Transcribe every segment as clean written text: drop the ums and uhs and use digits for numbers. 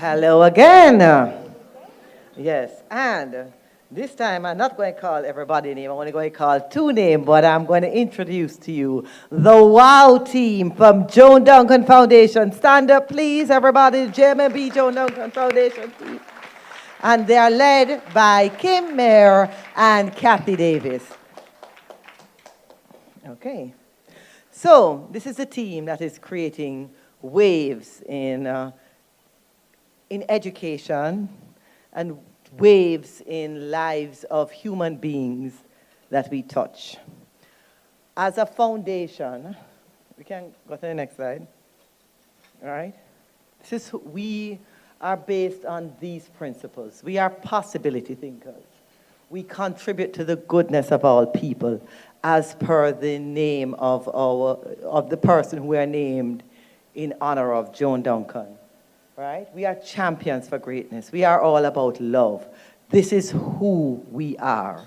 Hello again. Yes, and this time I'm not going to call everybody name. I'm only going to call two names, but I'm going to introduce to you the WOW team from Joan Duncan Foundation. Stand up, please, everybody. JMB Joan Duncan Foundation team. And they are led by Kim Mayer and Kathy Davis. Okay. So this is a team that is creating waves in education and waves in lives of human beings that we touch. As a foundation, we can go to the next slide. All right? We are based on these principles. We are possibility thinkers. We contribute to the goodness of all people as per the name of the person who we are named in honor of, Joan Duncan. Right? We are champions for greatness. We are all about love. This is who we are.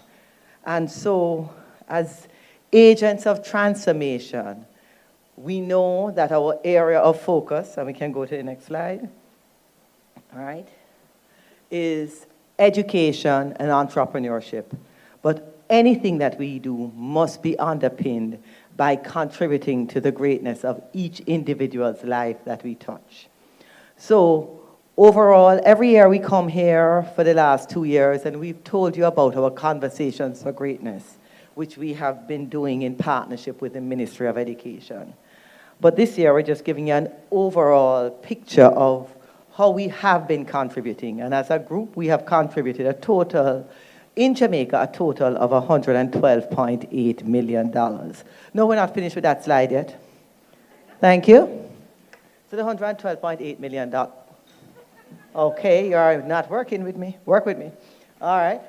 And so, as agents of transformation, we know that our area of focus, and we can go to the next slide, all right, is education and entrepreneurship. But anything that we do must be underpinned by contributing to the greatness of each individual's life that we touch. So overall, every year we come here for the last 2 years, and we've told you about our Conversations for Greatness, which we have been doing in partnership with the Ministry of Education. But this year, we're just giving you an overall picture of how we have been contributing. And as a group, we have contributed a total, in Jamaica, a total of $112.8 million. No, we're not finished with that slide yet. Thank you. So the $112.8 million. Okay, you're not working with me. Work with me. All right.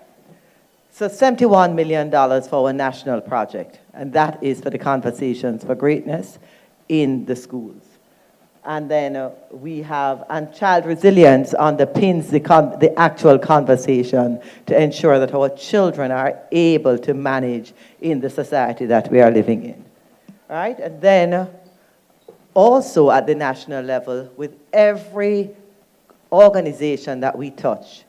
So $71 million for our national project, and that is for the Conversations for Greatness in the schools. And then we have, and child resilience underpins the actual conversation to ensure that our children are able to manage in the society that we are living in. All right, and then also at the national level, with every organization that we touch,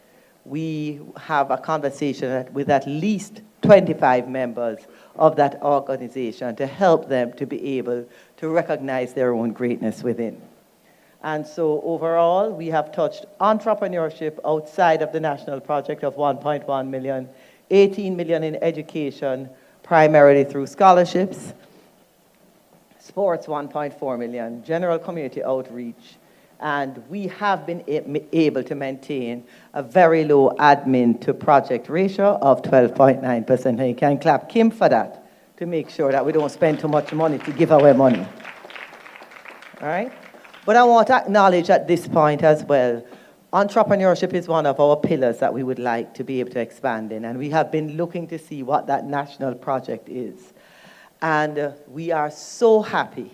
we have a conversation with at least 25 members of that organization to help them to be able to recognize their own greatness within. And so overall, we have touched entrepreneurship outside of the national project of 1.1 million, 18 million in education, primarily through scholarships, sports 1.4 million, general community outreach, and we have been able to maintain a very low admin to project ratio of 12.9%. And you can clap Kim for that to make sure that we don't spend too much money to give away money. All right? But I want to acknowledge at this point as well, entrepreneurship is one of our pillars that we would like to be able to expand in, and we have been looking to see what that national project is. And we are so happy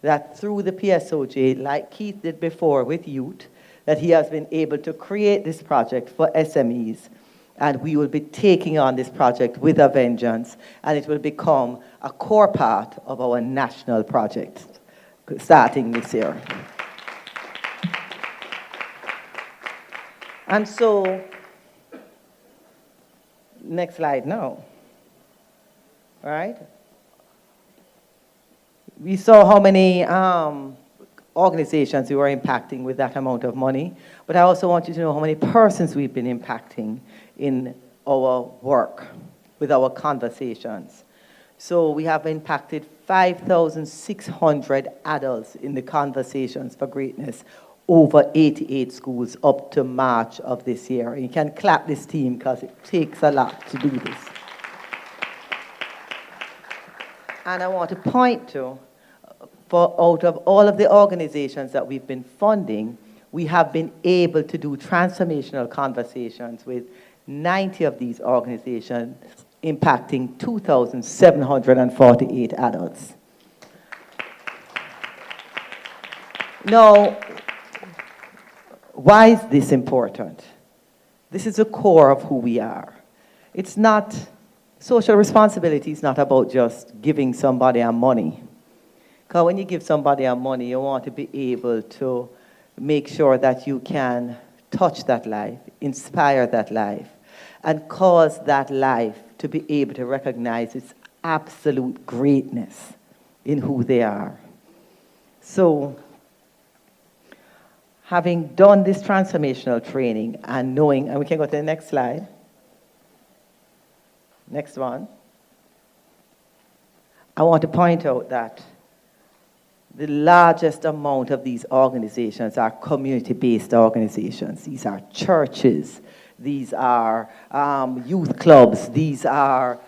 that through the PSOJ, like Keith did before with youth, that he has been able to create this project for SMEs. And we will be taking on this project with a vengeance, and it will become a core part of our national project starting this year. And so, next slide now. All right? We saw how many organizations we were impacting with that amount of money, but I also want you to know how many persons we've been impacting in our work, with our conversations. So we have impacted 5,600 adults in the Conversations for Greatness, over 88 schools up to March of this year. And you can clap this team because it takes a lot to do this. And I want to point to, out of all of the organizations that we've been funding, we have been able to do transformational conversations with 90 of these organizations, impacting 2,748 adults. Now, why is this important? This is the core of who we are. It's not, social responsibility is not about just giving somebody our money. Because when you give somebody our money, you want to be able to make sure that you can touch that life, inspire that life, and cause that life to be able to recognize its absolute greatness in who they are. So, having done this transformational training and knowing, and we can go to the next slide. Next one. I want to point out that the largest amount of these organizations are community-based organizations. These are churches. These are youth clubs. These are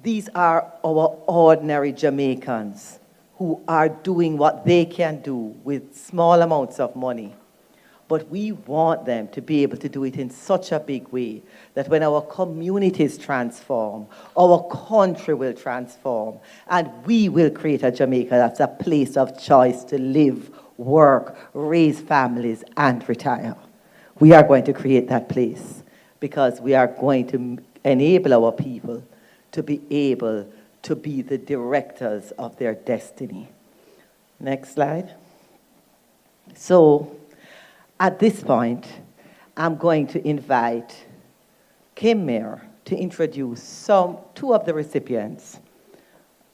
our ordinary Jamaicans who are doing what they can do with small amounts of money. But we want them to be able to do it in such a big way that when our communities transform, our country will transform, and we will create a Jamaica that's a place of choice to live, work, raise families, and retire. We are going to create that place because we are going to enable our people to be able to be the directors of their destiny. Next slide. So, at this point, I'm going to invite Kim Mayer to introduce two of the recipients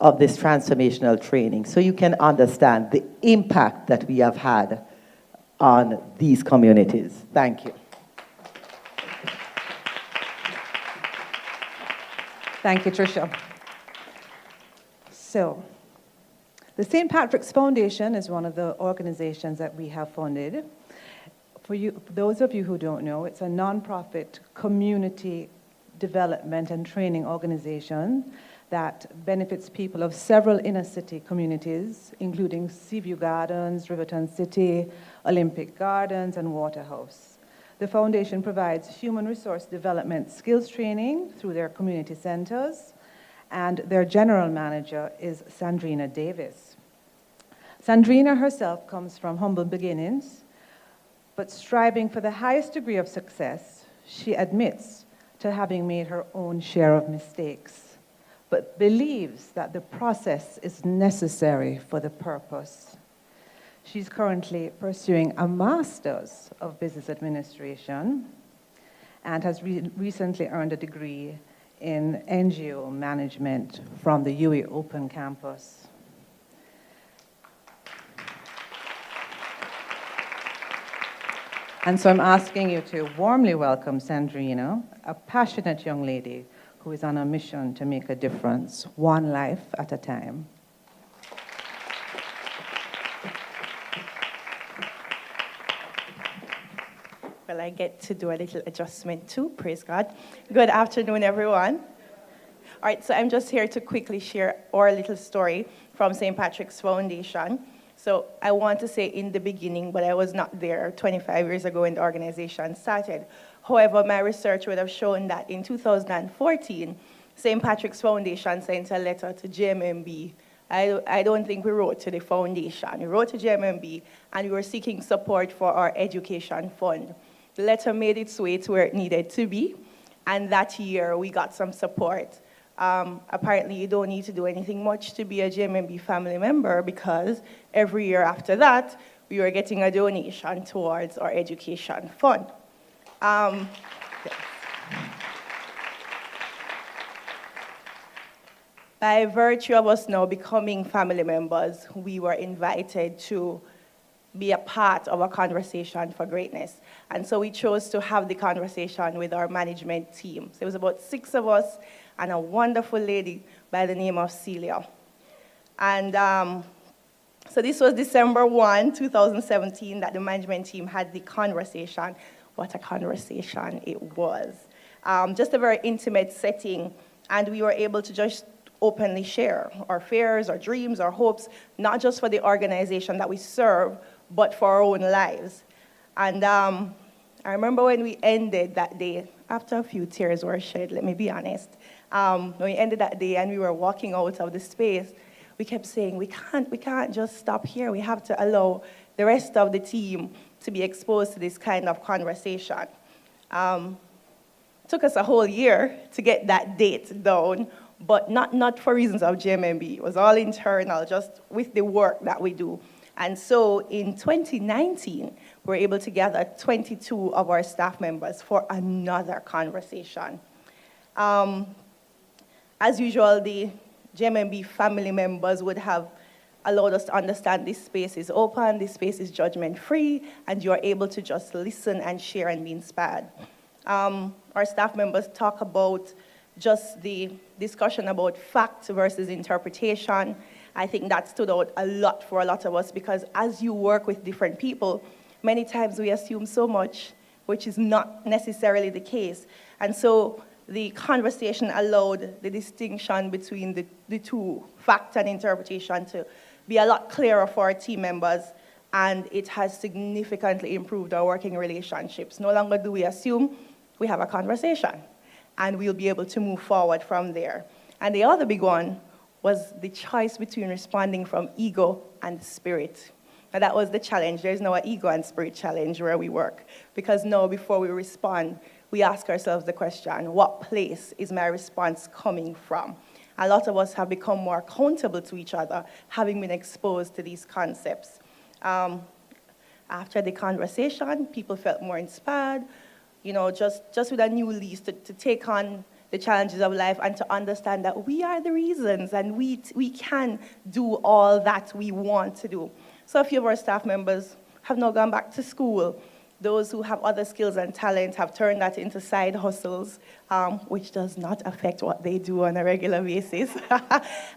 of this transformational training so you can understand the impact that we have had on these communities. Thank you. Thank you, Tricia. So, the St. Patrick's Foundation is one of the organizations that we have funded. For those of you who don't know, it's a nonprofit community development and training organization that benefits people of several inner city communities, including Seaview Gardens, Riverton City, Olympic Gardens, and Waterhouse. The foundation provides human resource development skills training through their community centers, and their general manager is Sandrina Davis. Sandrina herself comes from humble beginnings, but striving for the highest degree of success, she admits to having made her own share of mistakes, but believes that the process is necessary for the purpose. She's currently pursuing a Master's of Business Administration and has recently earned a degree in NGO management from the UWI Open Campus. And so I'm asking you to warmly welcome Sandrina, a passionate young lady who is on a mission to make a difference, one life at a time. Well, I get to do a little adjustment too, praise God. Good afternoon, everyone. All right, so I'm just here to quickly share our little story from St. Patrick's Foundation. So I want to say in the beginning, but I was not there 25 years ago when the organization started. However, my research would have shown that in 2014, St. Patrick's Foundation sent a letter to JMMB. I don't think we wrote to the foundation. We wrote to JMMB, and we were seeking support for our education fund. The letter made its way to where it needed to be, and that year we got some support. Apparently, you don't need to do anything much to be a JMMB family member because every year after that, we were getting a donation towards our education fund. Yes. By virtue of us now becoming family members, we were invited to be a part of a conversation for greatness. And so we chose to have the conversation with our management team. So it was about 6 of us and a wonderful lady by the name of Celia. And so this was December 1, 2017, that the management team had the conversation. What a conversation it was. Just a very intimate setting, and we were able to just openly share our fears, our dreams, our hopes, not just for the organization that we serve, but for our own lives. And I remember when we ended that day, after a few tears were shed, let me be honest, when we ended that day and we were walking out of the space, we kept saying, we can't just stop here. We have to allow the rest of the team to be exposed to this kind of conversation. Took us a whole year to get that date down, but not for reasons of JMMB. It was all internal, just with the work that we do. And so in 2019, we're able to gather 22 of our staff members for another conversation. As usual, the JMMB family members would have allowed us to understand this space is open, this space is judgment-free, and you're able to just listen and share and be inspired. Our staff members talk about just the discussion about fact versus interpretation. I think that stood out a lot for a lot of us because as you work with different people, many times we assume so much, which is not necessarily the case. And so the conversation allowed the distinction between the two, fact and interpretation, to be a lot clearer for our team members, and it has significantly improved our working relationships. No longer do we assume, we have a conversation, and we'll be able to move forward from there. And the other big one was the choice between responding from ego and spirit. And that was the challenge. There's no ego and spirit challenge where we work, because now before we respond, we ask ourselves the question, what place is my response coming from? A lot of us have become more accountable to each other, having been exposed to these concepts. After the conversation, people felt more inspired, just with a new lease to take on the challenges of life and to understand that we are the reasons and we can do all that we want to do. So a few of our staff members have now gone back to school. Those who have other skills and talents have turned that into side hustles, which does not affect what they do on a regular basis.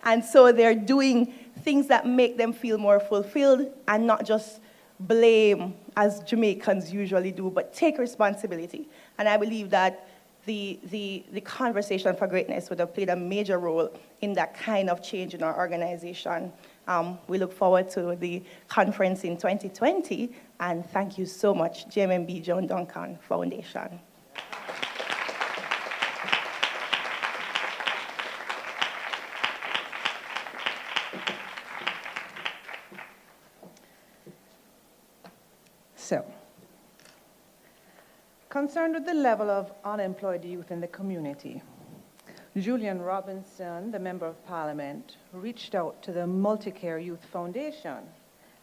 And so they're doing things that make them feel more fulfilled and not just blame, as Jamaicans usually do, but take responsibility. And I believe that the conversation for greatness would have played a major role in that kind of change in our organization. We look forward to the conference in 2020, and thank you so much, JMMB Joan Duncan Foundation. So, concerned with the level of unemployed youth in the community, Julian Robinson, the Member of Parliament, reached out to the Multicare Youth Foundation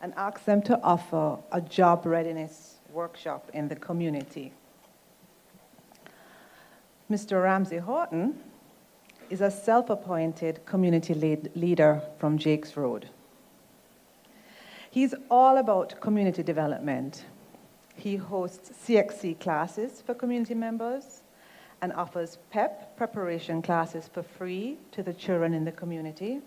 and asked them to offer a job readiness workshop in the community. Mr. Ramsey Horton is a self-appointed community leader from Jakes Road. He's all about community development. He hosts CXC classes for community members and offers PEP preparation classes for free to the children in the community.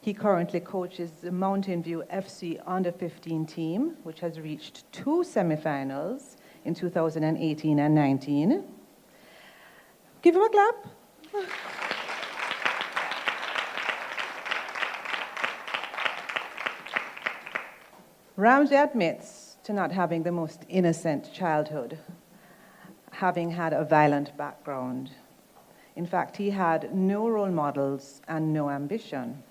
He currently coaches the Mountain View FC Under-15 team, which has reached 2 semifinals in 2018 and 19. Give him a clap. Ramsey admits to not having the most innocent childhood, having had a violent background. In fact, he had no role models and no ambition.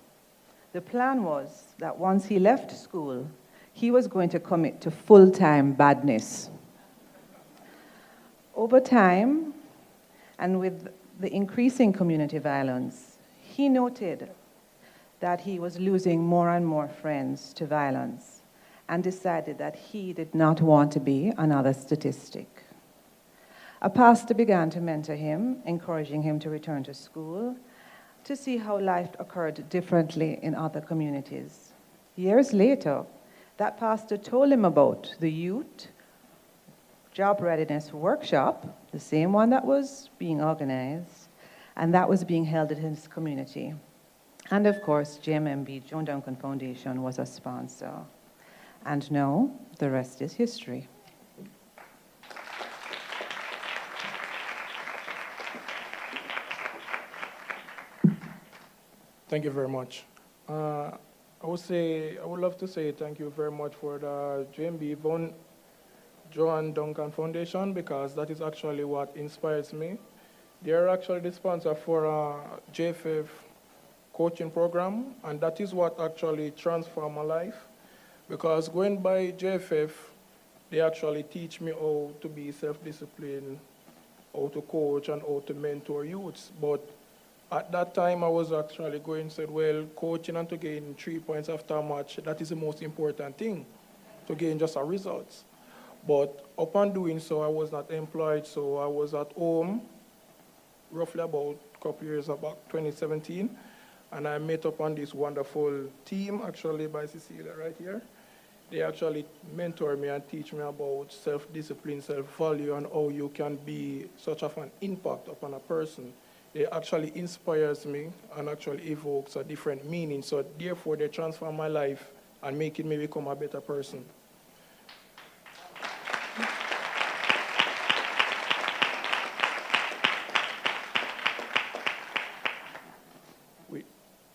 The plan was that once he left school, he was going to commit to full-time badness. Over time, and with the increasing community violence, he noted that he was losing more and more friends to violence and decided that he did not want to be another statistic. A pastor began to mentor him, encouraging him to return to school, to see how life occurred differently in other communities. Years later, that pastor told him about the youth job readiness workshop, the same one that was being organized, and that was being held in his community. And of course, JMMB, Joan Duncan Foundation, was a sponsor. And now, the rest is history. Thank you very much. I would love to say thank you very much for the JMB Joan Duncan Foundation, because that is actually what inspires me. They are actually the sponsor for a JFF coaching program, and that is what actually transformed my life. Because going by JFF, they actually teach me how to be self-disciplined, how to coach, and how to mentor youths. But At that time, I was actually going and said, well, coaching and to gain 3 points after a match, that is the most important thing, to gain just a result. But upon doing so, I was not employed, so I was at home, roughly about a couple years back, 2017, and I met up on this wonderful team, actually by Cecilia right here. They actually mentor me and teach me about self-discipline, self-value, and how you can be such of an impact upon a person. It actually inspires me and actually evokes a different meaning. So therefore, they transform my life and making me become a better person.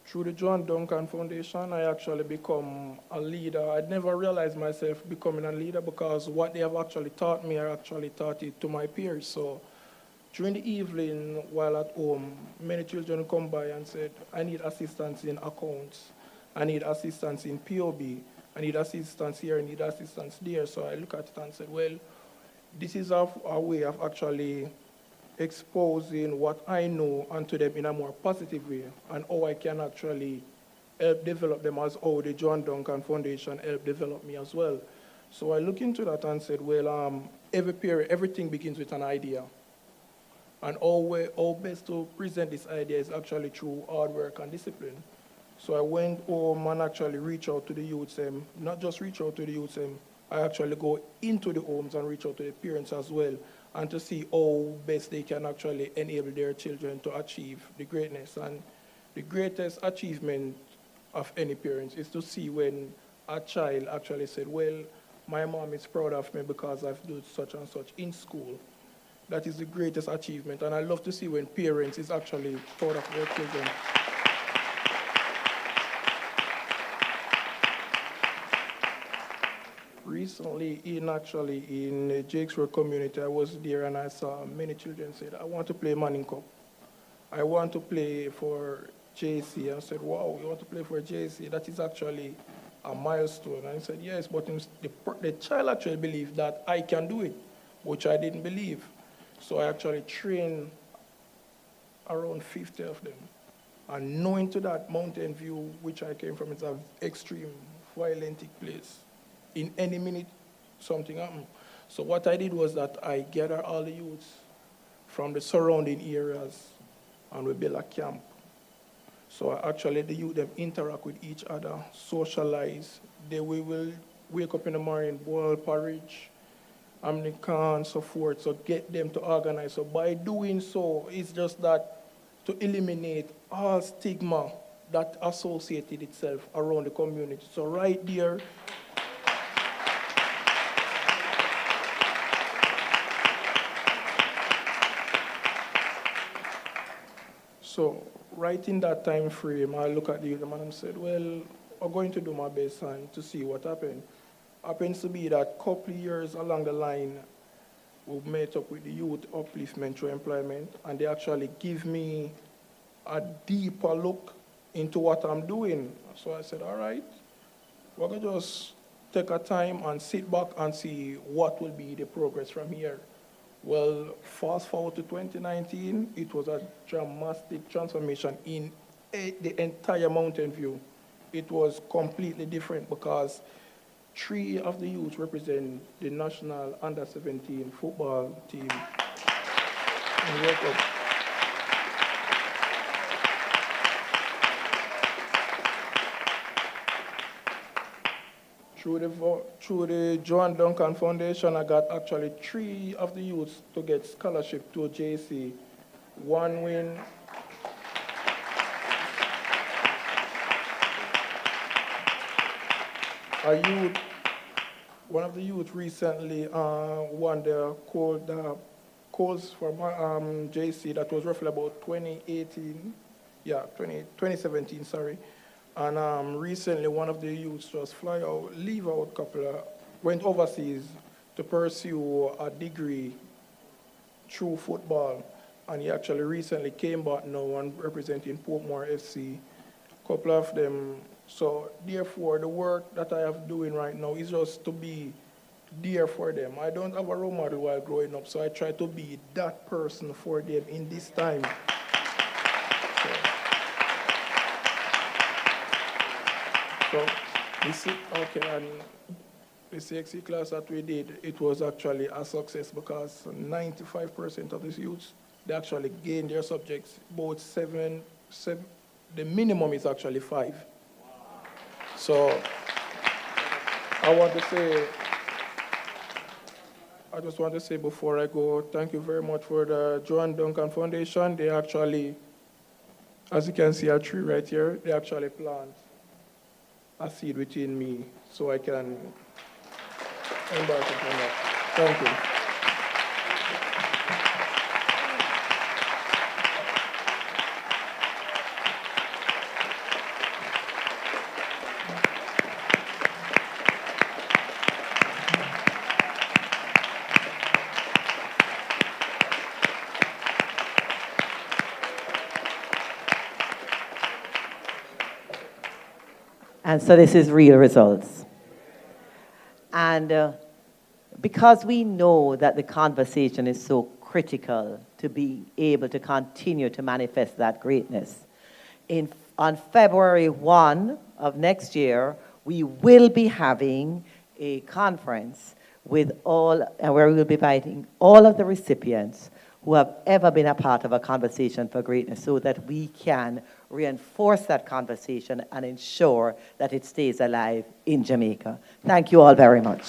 Through the Joan Duncan Foundation, I actually become a leader. I'd never realized myself becoming a leader because what they have actually taught me, I actually taught it to my peers. So during the evening, while at home, many children come by and said, I need assistance in accounts, I need assistance in POB, I need assistance here, I need assistance there. So I look at it and said, well, this is a way of actually exposing what I know onto them in a more positive way and how I can actually help develop them as how the Joan Duncan Foundation helped develop me as well. So I looked into that and said, well, everything begins with an idea. And how best to present this idea is actually through hard work and discipline. So I went home and actually reached out to the youths, not just reach out to the youths, I actually go into the homes and reach out to the parents as well, and to see how best they can actually enable their children to achieve the greatness. And the greatest achievement of any parent is to see when a child actually said, well, my mom is proud of me because I've done such and such in school. That is the greatest achievement. And I love to see when parents is actually proud of their children. Recently, in Jake's Road community, I was there and I saw many children said, I want to play Manning Cup. I want to play for JC. I said, wow, you want to play for JC? That is actually a milestone. And I said, yes, but the child actually believed that I can do it, which I didn't believe. So I actually trained around 50 of them. And knowing to that Mountain View, which I came from, it's an extreme, violent place. In any minute, something happened. So what I did was that I gathered all the youths from the surrounding areas and we built a camp. So actually the youth them interact with each other, socialize. We will wake up in the morning, boil porridge, American, so forth, so get them to organize. So by doing so, it's just that to eliminate all stigma that associated itself around the community. So right there, so right in that time frame, I look at the youth and said, well, I'm going to do my best and to see what happened. Happens to be that couple of years along the line, we met up with the youth upliftment through employment, and they actually give me a deeper look into what I'm doing. So I said, all right, we're going to just take a time and sit back and see what will be the progress from here. Well, fast forward to 2019, it was a dramatic transformation in the entire Mountain View. It was completely different because 3 of the youths represent the national under-17 football team. Through the Joan Duncan Foundation, I got actually 3 of the youths to get scholarship to JC. One win. One of the youth recently won the calls for JC. That was roughly about 2017, sorry. And recently, one of the youths just went overseas to pursue a degree through football. And he actually recently came back now and representing Portmore FC. A couple of them. So therefore, the work that I am doing right now is just to be there for them. I don't have a role model while growing up, so I try to be that person for them in this time. So, So, okay, and the CXC class that we did, it was actually a success because 95% of the youths, they actually gained their subjects, both seven, the minimum is actually 5. So I just want to say before I go, thank you very much for the Joan Duncan Foundation. They actually, as you can see a tree right here, they actually plant a seed within me so I can embark upon that. Thank you. And so this is real results. And because we know that the conversation is so critical to be able to continue to manifest that greatness, on February 1 of next year, we will be having a conference with where we will be inviting all of the recipients who have ever been a part of a conversation for greatness so that we can reinforce that conversation and ensure that it stays alive in Jamaica. Thank you all very much.